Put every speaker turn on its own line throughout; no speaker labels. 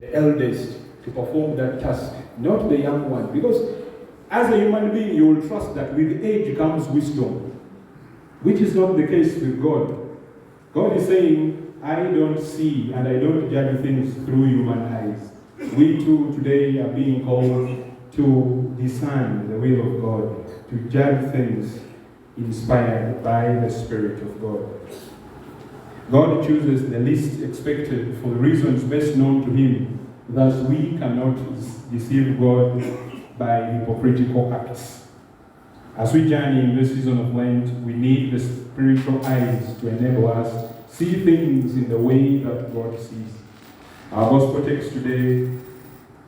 the eldest to perform that task, not the young one. Because as a human being, you will trust that with age comes wisdom, which is not the case with God. God is saying, I don't see and I don't judge things through human eyes. We too today are being called to discern the will of God, to judge things inspired by the Spirit of God. God chooses the least expected for the reasons best known to Him. Thus, we cannot deceive God by hypocritical acts. As we journey in this season of Lent, we need the spiritual eyes to enable us to see things in the way that God sees. Our gospel text today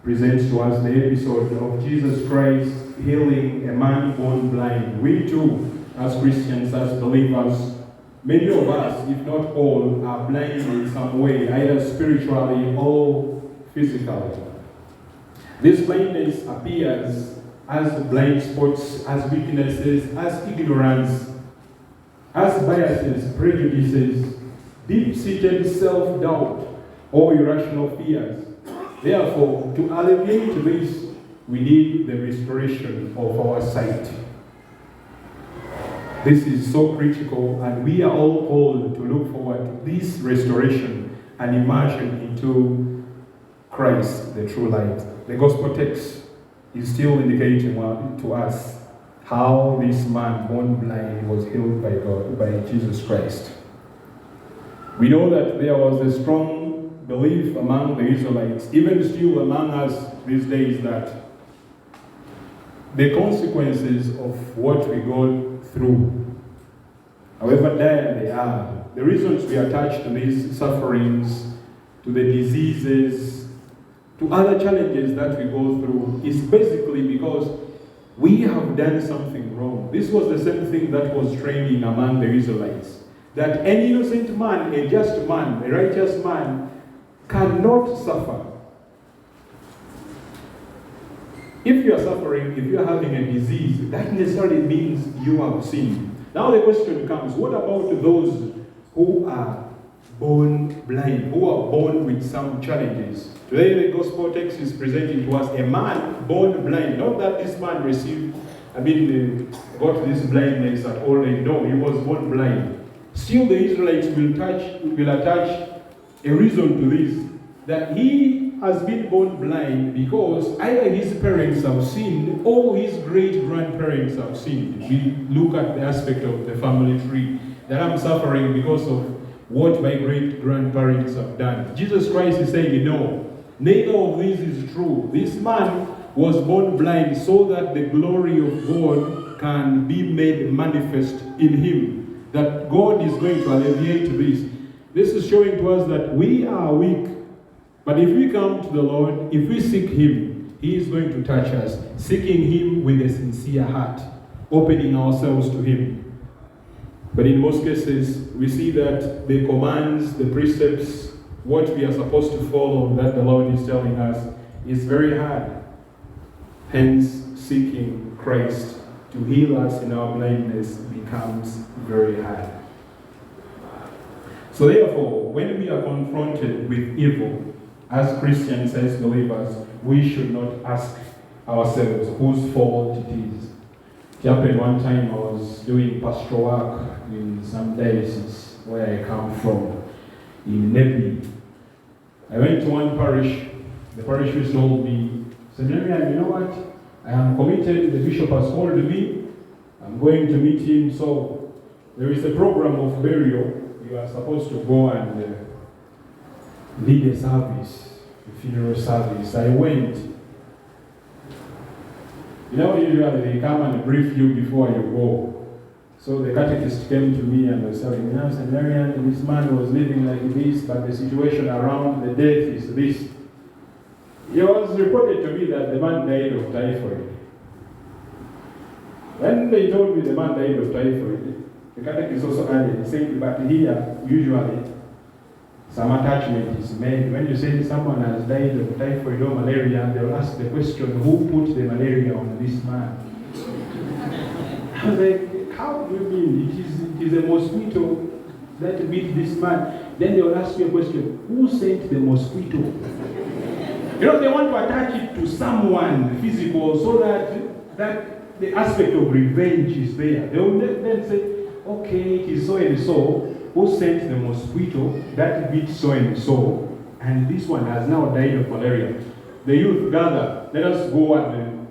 presents to us the episode of Jesus Christ healing a man born blind. We too, as Christians, as believers, many of us, if not all, are blind in some way, either spiritually or physically. This blindness appears as blind spots, as weaknesses, as ignorance, as biases, prejudices, deep-seated self-doubt, or irrational fears. Therefore, to alleviate this, we need the restoration of our sight. This is so critical, and we are all called to look forward to this restoration and immersion into Christ, the true light. The gospel text is still indicating to us how this man born blind was healed by God, by Jesus Christ. We know that there was a strong belief among the Israelites, even still among us these days, that the consequences of what we go through, however dire they are, the reasons we attach to these sufferings, to the diseases, to other challenges that we go through, is basically because we have done something wrong. This was the same thing that was training among the Israelites, that an innocent man, a just man, a righteous man, cannot suffer. If you are suffering, if you are having a disease, that necessarily means you have sinned. Now the question comes, what about those who are born blind, who are born with some challenges? Today the gospel text is presenting to us a man born blind. Not that this man got this blindness at all. No, he was born blind. Still the Israelites will attach a reason to this, that he has been born blind because either his parents have sinned or his great-grandparents have sinned. We look at the aspect of the family tree, that I'm suffering because of what my great-grandparents have done. Jesus Christ is saying, no, neither of this is true. This man was born blind so that the glory of God can be made manifest in him, that God is going to alleviate this. This is showing to us that we are weak, but if we come to the Lord, if we seek Him, He is going to touch us, seeking Him with a sincere heart, opening ourselves to Him. But in most cases, we see that the commands, the precepts, what we are supposed to follow, that the Lord is telling us, is very hard. Hence, seeking Christ to heal us in our blindness becomes very hard. So therefore, when we are confronted with evil, as Christians, as believers, we should not ask ourselves whose fault it is. It happened one time I was doing pastoral work in some diocese where I come from, in Nelis. I went to one parish. The parishioners told me, Seminarian, you know what? I am committed, the bishop has called me, I'm going to meet him, so there is a program of burial. You are supposed to go and lead a service, a funeral service. I went. You know, usually they come and brief you before you go. So the catechist came to me and was telling me, Marian, this man was living like this, but the situation around the death is this. It was reported to me that the man died of typhoid. When they told me the man died of typhoid, the catechist also added, saying, but here, usually, some attachment is made. When you say someone has died of typhoid or malaria, they'll ask the question, who put the malaria on this man? I was like, how do you mean? It is a mosquito that bit this man. Then they'll ask you a question, who sent the mosquito? You know, they want to attach it to someone physical so that the aspect of revenge is there. They will then say, okay, it is so and so who sent the mosquito that bit so and so, and this one has now died of malaria. The youth gather, let us go and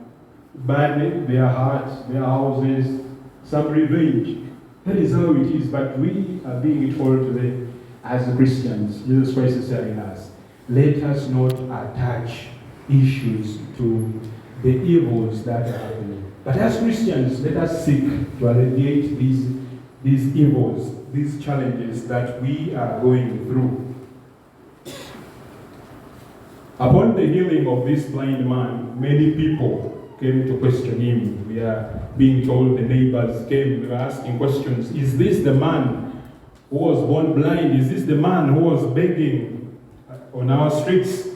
burn their hearts, their houses, some revenge. That is how it is, but we are being told today as Christians, Jesus Christ is telling us, let us not attach issues to the evils that are happening. But as Christians, let us seek to alleviate these evils, these challenges that we are going through. Upon the healing of this blind man, many people came to question him. We are being told the neighbors came, they were asking questions. Is this the man who was born blind? Is this the man who was begging on our streets?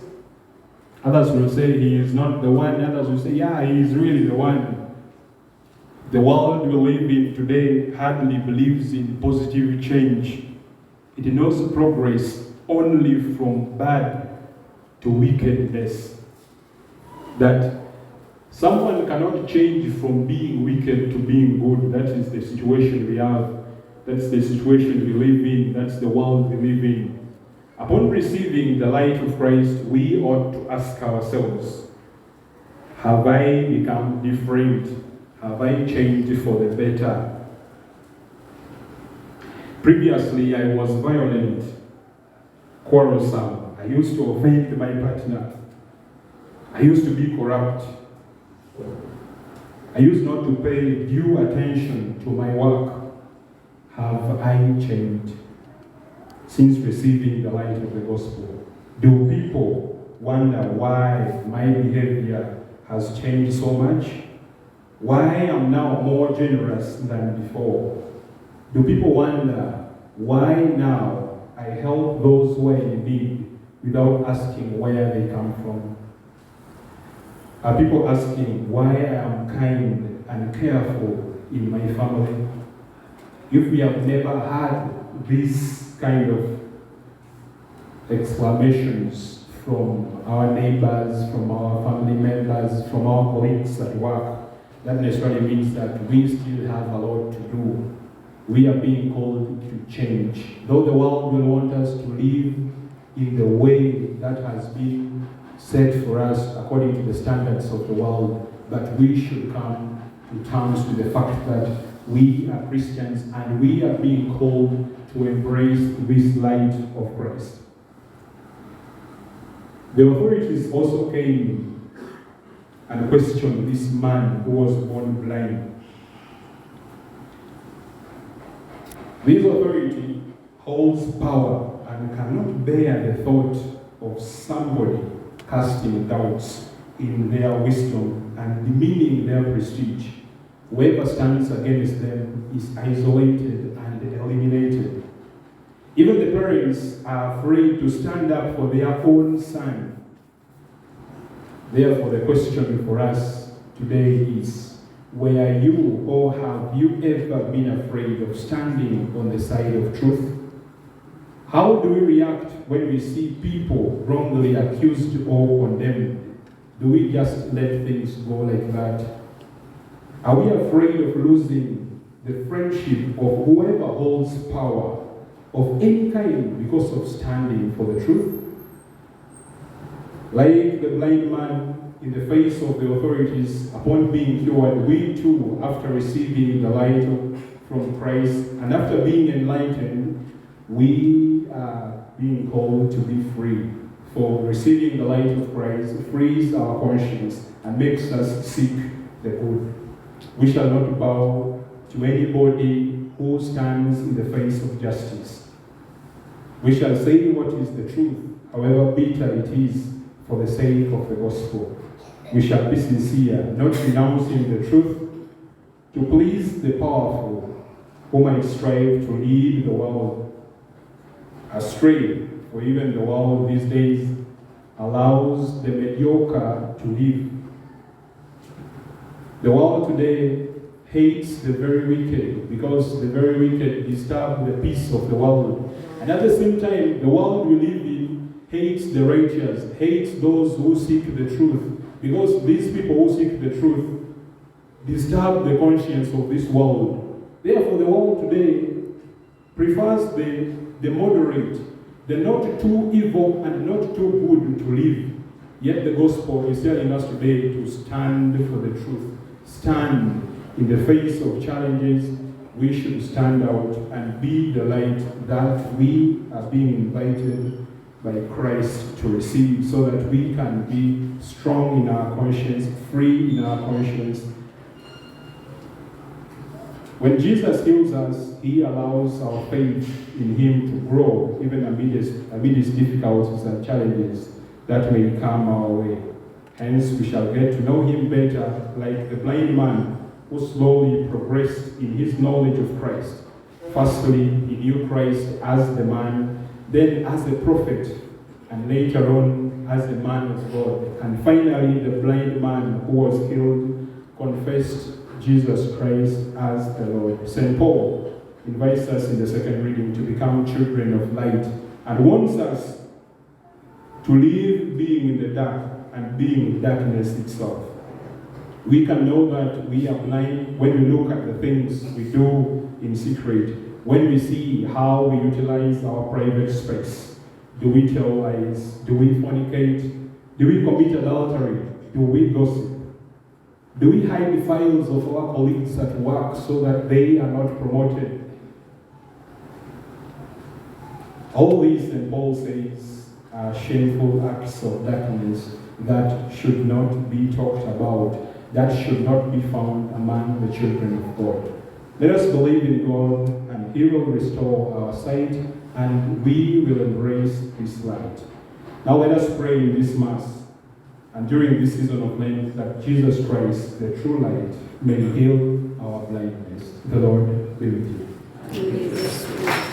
Others will say he is not the one. Others will say, yeah, he is really the one. The world we live in today hardly believes in positive change. It knows progress only from bad to wickedness. That someone cannot change from being wicked to being good. That is the situation we have. That's the situation we live in. That's the world we live in. Upon receiving the light of Christ, we ought to ask ourselves, have I become different? Have I changed for the better? Previously, I was violent, quarrelsome. I used to offend my partner. I used to be corrupt. I used not to pay due attention to my work. Have I changed since receiving the light of the gospel? Do people wonder why my behavior has changed so much? Why I am now more generous than before? Do people wonder why now I help those who are in need without asking where they come from? Are people asking why I am kind and careful in my family? If we have never had this kind of exclamations from our neighbors, from our family members, from our colleagues at work, that necessarily means that we still have a lot to do. We are being called to change. Though the world will want us to live in the way that has been set for us according to the standards of the world, but we should come to terms with the fact that we are Christians and we are being called to embrace this light of Christ. The authorities also came and questioned this man who was born blind. This authority holds power and cannot bear the thought of somebody casting doubts in their wisdom and demeaning their prestige. Whoever stands against them is isolated and eliminated. Even the parents are afraid to stand up for their own son. Therefore, the question for us today is, were you or have you ever been afraid of standing on the side of truth? How do we react when we see people wrongly accused or condemned? Do we just let things go like that? Are we afraid of losing the friendship of whoever holds power of any kind because of standing for the truth? Like the blind man in the face of the authorities, upon being cured, we too, after receiving the light from Christ and after being enlightened, we are being called to be free. For receiving the light of Christ frees our conscience and makes us seek the good. We shall not bow to anybody who stands in the face of justice. We shall say what is the truth, however bitter it is, for the sake of the gospel. We shall be sincere, not renouncing the truth, to please the powerful, who might strive to lead the world astray, for even the world these days allows the mediocre to live. The world today hates the very wicked because the very wicked disturb the peace of the world. And at the same time, the world we live in hates the righteous, hates those who seek the truth. Because these people who seek the truth disturb the conscience of this world. Therefore, the world today prefers the moderate, the not too evil and not too good to live. Yet the gospel is telling us today to stand for the truth. Stand in the face of challenges. We should stand out and be the light that we are being invited by Christ to receive, so that we can be strong in our conscience, free in our conscience. When Jesus heals us, he allows our faith in him to grow, even amidst difficulties and challenges that may come our way. Hence, we shall get to know him better, like the blind man who slowly progressed in his knowledge of Christ. Firstly, he knew Christ as the man, then as a prophet, and later on as a man of God. And finally, the blind man who was healed confessed Jesus Christ as the Lord. St. Paul invites us in the second reading to become children of light and wants us to live being in the dark and being darkness itself. We can know that we are blind when we look at the things we do in secret, when we see how we utilize our private space. Do we tell lies? Do we fornicate? Do we commit adultery? Do we gossip? Do we hide the files of our colleagues at work so that they are not promoted? All these, and Paul says, are shameful acts of darkness that should not be talked about, that should not be found among the children of God. Let us believe in God, and he will restore our sight, and we will embrace his light. Now let us pray in this Mass, and during this season of Lent, that Jesus Christ, the true light, may heal our blindness. The Lord be with you.